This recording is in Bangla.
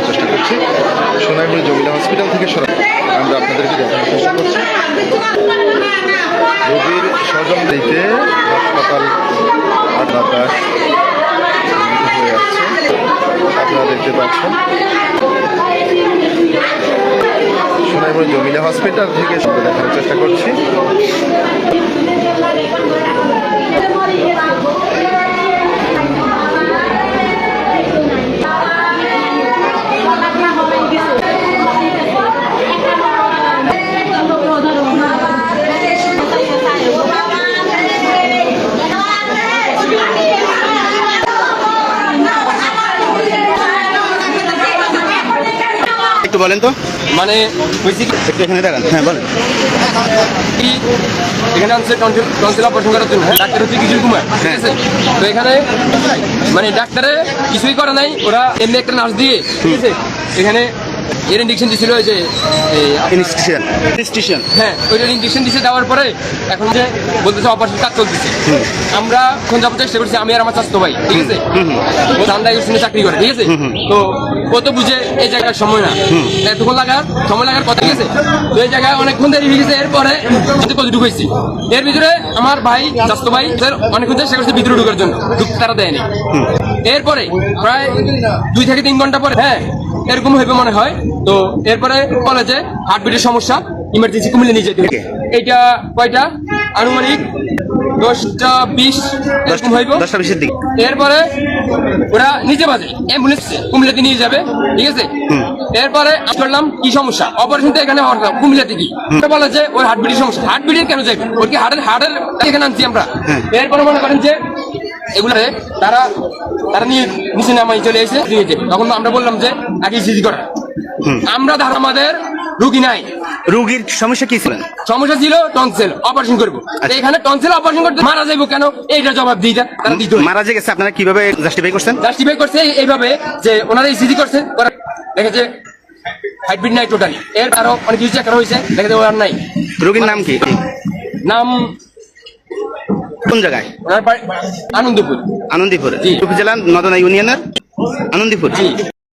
চেষ্টা করছি সোনাইমুড়ি জমিলা হসপিটাল থেকে আমরা আপনাদেরকে দেখানোর চেষ্টা করছি রোগীর স্বজন দিতে হাসপাতাল বাতাস হয়ে যাচ্ছে আপনারা দেখতে পাচ্ছেন সোনাইমুড়ি জমিলা হসপিটাল থেকে দেখানোর চেষ্টা করছি। একটু বলেন তো, মানে একটু এখানে দেখান। হ্যাঁ বলেন। এখানে আনছে টনসিল অপারেশন করার জন্য, ডাক্তার হচ্ছে কিশোর কুমার, ঠিক আছে? তো এখানে মানে ডাক্তারে কিছুই করে নাই, ওরা এমনি একটা নার্স দিয়ে, ঠিক আছে, এখানে এর ইঞ্জেকশন দিয়েছিল, ওই যে হ্যাঁ ওইটার ইঞ্জেকশন দিয়েছে। দেওয়ার পরে এখন যে বলতেছে অপারেশন কাজ চলতেছে। আমরা এখন যাবো চেষ্টা করছি, আমি আর আমার চাচতো ভাই, ঠিক আছে, ঠান্ডা চাকরি করে, ঠিক আছে। তো কত বুঝে এই জায়গার সময় না, এতক্ষণ সময় লাগার কথা, ঠিক আছে। তো এই জায়গায় অনেকক্ষণ দেরি হয়ে গেছে। এরপরে কত ঢুকেছি, এর ভিতরে আমার ভাই চাচতো ভাই অনেকক্ষণ চেষ্টা করছে ভিতরে ঢুকার জন্য, ঢুকতে তারা দেয়নি। এরপরে প্রায় 2 থেকে 3 ঘন্টা পরে হ্যাঁ এরকম হইবে মনে হয়। তো এরপরে কলেজে হার্টবিটের সমস্যা, ইমার্জেন্সি কুমিল্লা নিয়ে যেতে। এইটা কয়টা আনুমানিক 10টা 20 এরকম হইব, 10টা 20-এর দিকে। এরপরে ওরা নিচে বাজে অ্যাম্বুলেন্স কুমিল্লাতে নিয়ে যাবে, ঠিক আছে। এরপরে করলাম কি সমস্যা, অপারেশন তো এখানে কুমিল্লাতে কি বলে যে ওর হার্টবিটের সমস্যা। হার্টবিটের কেন যাবে, ওর কি হার্টের এখানে আনছি আমরা। এরপরে মনে করেন যে এগুলো তারা নিয়ে নিচে নামাই চলে এসে নিয়েছে। তখন আমরা বললাম যে আগে ইসিজি করা, আমরা আমাদের রুগী নাই। রোগীর সমস্যা কি ছিল? সমস্যা ছিল টনসিল অপারেশন করবো। এখানে টনসিল অপারেশন করতে মারা যাবো কেন, এইটা জবাব দিই তারা দিত। মারা যে গেছে আপনারা কিভাবে জাস্টিফাই করছেন? জাস্টিফাই করছে এইভাবে যে ওনারা ইসিজি করছে, দেখেছে হার্টবিট নাই টোটালি। এর আরো অনেক কিছু চেক করা হয়েছে, দেখেছে ওর নাই। রোগীর নাম কি? নাম কোন জায়গায়? আনন্দপুর উপজেলা নদনা ইউনিয়নের আনন্দপুর।